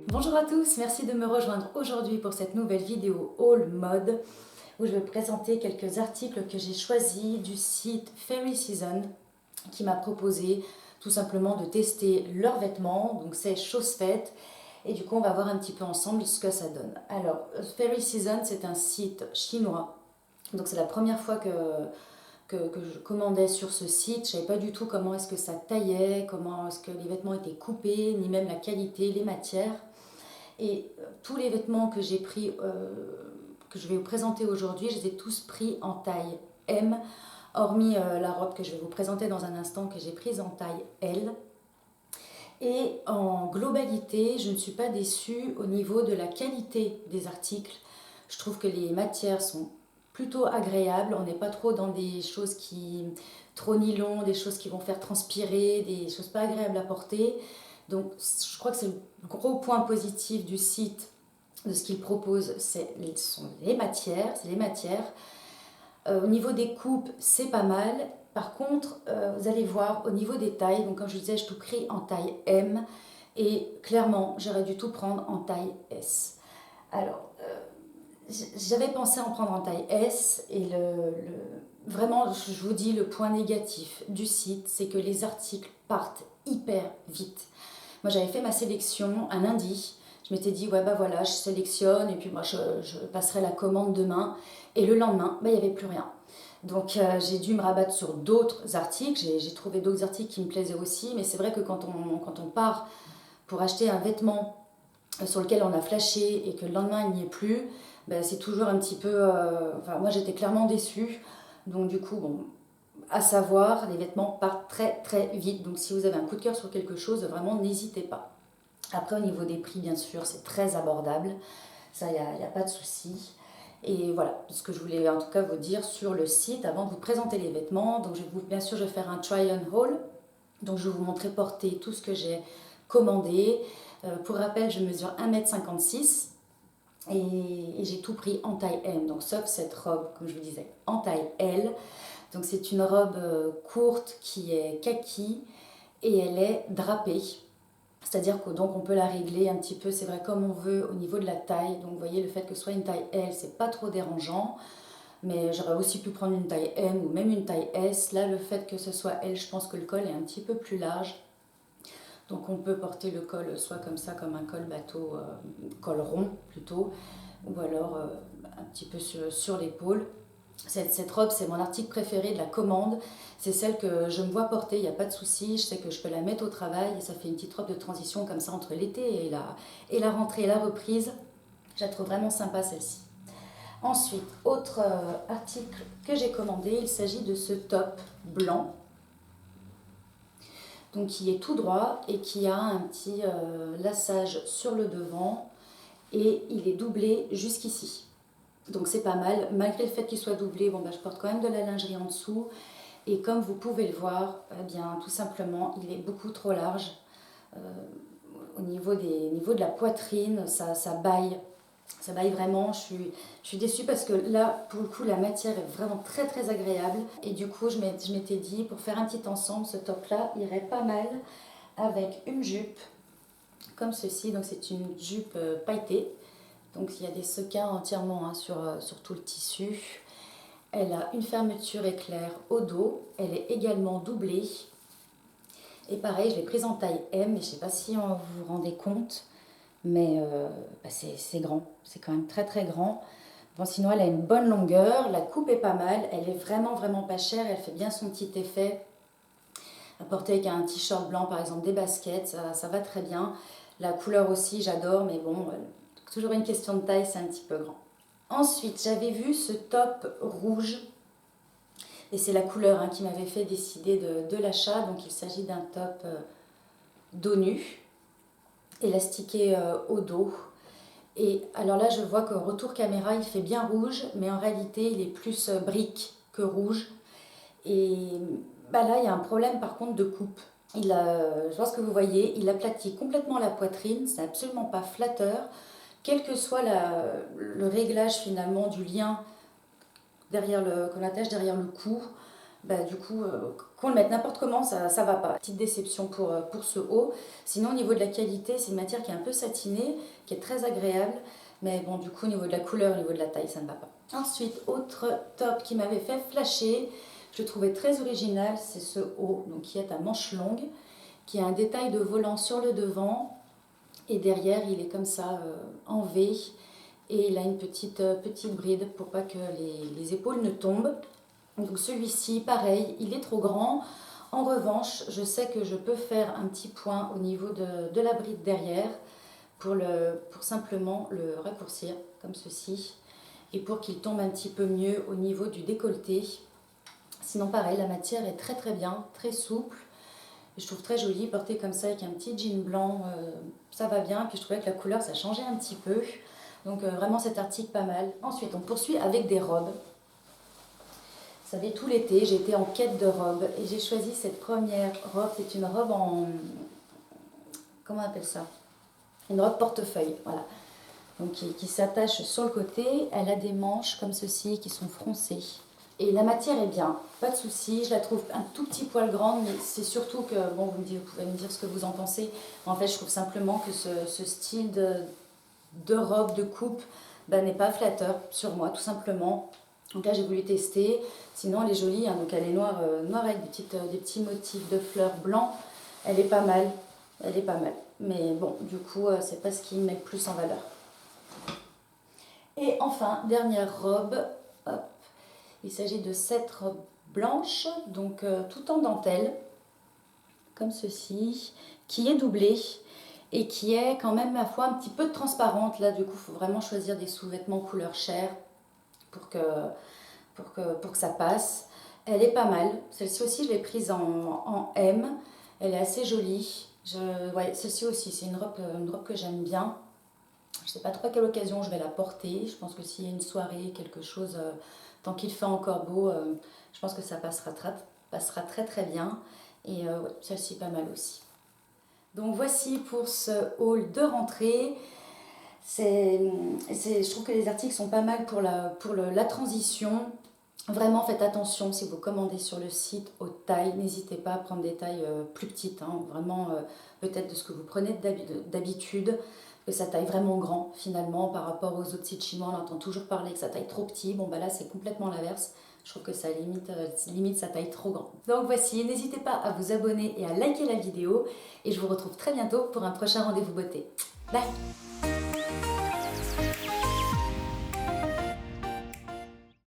Bonjour à tous, merci de me rejoindre aujourd'hui pour cette nouvelle vidéo Haul Mode où je vais présenter quelques articles que j'ai choisis du site Fairy Season qui m'a proposé tout simplement de tester leurs vêtements, donc c'est chose faite et du coup on va voir un petit peu ensemble ce que ça donne. Alors Fairy Season c'est un site chinois, donc c'est la première fois que je commandais sur ce site. Je ne savais pas du tout comment est-ce que ça taillait, comment est-ce que les vêtements étaient coupés, ni même la qualité, les matières. Et tous les vêtements que j'ai pris, que je vais vous présenter aujourd'hui, je les ai tous pris en taille M, hormis la robe que je vais vous présenter dans un instant que j'ai prise en taille L. Et en globalité, je ne suis pas déçue au niveau de la qualité des articles. Je trouve que les matières sont plutôt agréables. On n'est pas trop dans des choses qui trop nylon, des choses qui vont faire transpirer, des choses pas agréables à porter. Donc je crois que c'est le gros point positif du site, de ce qu'il propose, sont les matières. C'est les matières. Au niveau des coupes, c'est pas mal. Par contre, vous allez voir au niveau des tailles, donc comme je disais, je tout pris en taille M et clairement, j'aurais dû tout prendre en taille S. Alors, j'avais pensé en prendre en taille S et vraiment, je vous dis, le point négatif du site, c'est que les articles partent hyper vite. Moi, j'avais fait ma sélection un lundi. Je m'étais dit, ouais, bah voilà, je sélectionne et puis moi, je passerai la commande demain. Et le lendemain, bah, il n'y avait plus rien. Donc, j'ai dû me rabattre sur d'autres articles. J'ai trouvé d'autres articles qui me plaisaient aussi. Mais c'est vrai que quand on part pour acheter un vêtement sur lequel on a flashé et que le lendemain, il n'y est plus, bah, c'est toujours un petit peu... enfin, moi, j'étais clairement déçue. Donc, du coup, bon, à savoir, les vêtements partent très très vite. Donc si vous avez un coup de cœur sur quelque chose, vraiment n'hésitez pas. Après au niveau des prix, bien sûr, c'est très abordable. Ça, il n'y a pas de souci. Et voilà ce que je voulais en tout cas vous dire sur le site avant de vous présenter les vêtements. Donc bien sûr, je vais faire un try-on haul. Donc je vais vous montrer porter tout ce que j'ai commandé. Pour rappel, je mesure 1,56 m et j'ai tout pris en taille M. Donc sauf cette robe, comme je vous disais, en taille L. Donc c'est une robe courte qui est kaki et elle est drapée. C'est-à-dire que donc on peut la régler un petit peu, c'est vrai, comme on veut au niveau de la taille. Donc vous voyez, le fait que ce soit une taille L, c'est pas trop dérangeant. Mais j'aurais aussi pu prendre une taille M ou même une taille S. Là, le fait que ce soit L, je pense que le col est un petit peu plus large. Donc on peut porter le col soit comme ça, comme un col bateau, col rond plutôt, ou alors un petit peu sur l'épaule. Cette robe, c'est mon article préféré de la commande. C'est celle que je me vois porter, il n'y a pas de souci. Je sais que je peux la mettre au travail et ça fait une petite robe de transition comme ça entre l'été et la rentrée et la reprise. Je la trouve vraiment sympa celle-ci. Ensuite, autre article que j'ai commandé, il s'agit de ce top blanc. Donc qui est tout droit et qui a un petit laçage sur le devant et il est doublé jusqu'ici. Donc c'est pas mal, malgré le fait qu'il soit doublé, bon, bah, je porte quand même de la lingerie en dessous. Et comme vous pouvez le voir, eh bien, tout simplement, il est beaucoup trop large. Euh, au niveau de la poitrine, ça baille. Ça baille vraiment. Je suis déçue parce que là, pour le coup, la matière est vraiment très très agréable. Et du coup, je m'étais dit, pour faire un petit ensemble, ce top-là irait pas mal avec une jupe comme ceci. Donc c'est une jupe pailletée. Donc il y a des sequins entièrement sur tout le tissu. Elle a une fermeture éclair au dos. Elle est également doublée. Et pareil, je l'ai prise en taille M. Et je ne sais pas si vous vous rendez compte, mais bah c'est grand. C'est quand même très très grand. Bon, sinon, elle a une bonne longueur. La coupe est pas mal. Elle est vraiment vraiment pas chère. Elle fait bien son petit effet. À porter avec un t-shirt blanc, par exemple, des baskets, ça va très bien. La couleur aussi, j'adore. Mais bon, toujours une question de taille, c'est un petit peu grand. Ensuite, j'avais vu ce top rouge. Et c'est la couleur qui m'avait fait décider de l'achat. Donc il s'agit d'un top dos nu, élastiqué au dos. Et alors là, je vois qu'au retour caméra, il fait bien rouge, mais en réalité, il est plus brique que rouge. Et bah là, il y a un problème par contre de coupe. Je pense que vous voyez, il aplatit complètement la poitrine, c'est absolument pas flatteur. Quel que soit le réglage finalement du lien qu'on attache derrière le cou, du coup, qu'on le mette n'importe comment, ça va pas. Petite déception pour ce haut. Sinon, au niveau de la qualité, c'est une matière qui est un peu satinée, qui est très agréable. Mais bon, du coup, au niveau de la couleur, au niveau de la taille, ça ne va pas. Ensuite, autre top qui m'avait fait flasher, je le trouvais très original, c'est ce haut, donc qui est à manches longues, qui a un détail de volant sur le devant. Et derrière, il est comme ça, en V. Et il a une petite bride pour pas que les épaules ne tombent. Donc celui-ci, pareil, il est trop grand. En revanche, je sais que je peux faire un petit point au niveau de la bride derrière pour simplement le raccourcir comme ceci et pour qu'il tombe un petit peu mieux au niveau du décolleté. Sinon pareil, la matière est très très bien, très souple. Je trouve très joli, porté comme ça avec un petit jean blanc, ça va bien. Puis je trouvais que la couleur, ça changeait un petit peu. Donc vraiment cet article pas mal. Ensuite, on poursuit avec des robes. Vous savez, tout l'été, j'ai été en quête de robes et j'ai choisi cette première robe. C'est une robe en... Comment on appelle ça? Une robe portefeuille, voilà. Donc qui s'attache sur le côté. Elle a des manches comme ceci qui sont froncées. Et la matière est bien, pas de souci. Je la trouve un tout petit poil grande, mais c'est surtout que, bon, vous pouvez me dire ce que vous en pensez. En fait, je trouve simplement que ce style de robe, de coupe, n'est pas flatteur sur moi, tout simplement. Donc là, j'ai voulu tester. Sinon, elle est jolie, hein. Donc elle est noire, avec des petits motifs de fleurs blancs. Elle est pas mal, elle est pas mal. Mais bon, du coup, c'est pas ce qui met le plus en valeur. Et enfin, dernière robe, hop. Il s'agit de cette robe blanche, donc tout en dentelle, comme ceci, qui est doublée et qui est quand même, ma foi, un petit peu transparente. Là, du coup, il faut vraiment choisir des sous-vêtements couleur chair pour que ça passe. Elle est pas mal. Celle-ci aussi, je l'ai prise en M. Elle est assez jolie. Ouais, celle-ci aussi, c'est une robe que j'aime bien. Je ne sais pas trop à quelle occasion je vais la porter. Je pense que s'il y a une soirée, quelque chose, tant qu'il fait encore beau, je pense que ça passera très très bien. Et ouais, celle-ci pas mal aussi. Donc voici pour ce haul de rentrée. Je trouve que les articles sont pas mal pour la transition. Vraiment, faites attention si vous commandez sur le site aux tailles. N'hésitez pas à prendre des tailles plus petites. Hein, vraiment, peut-être de ce que vous prenez d'habitude. Que ça taille vraiment grand finalement par rapport aux autres sites chinois. On entend toujours parler que ça taille trop petit. Bon, là, c'est complètement l'inverse. Je trouve que ça limite ça taille trop grand. Donc voici, n'hésitez pas à vous abonner et à liker la vidéo. Et je vous retrouve très bientôt pour un prochain rendez-vous beauté. Bye!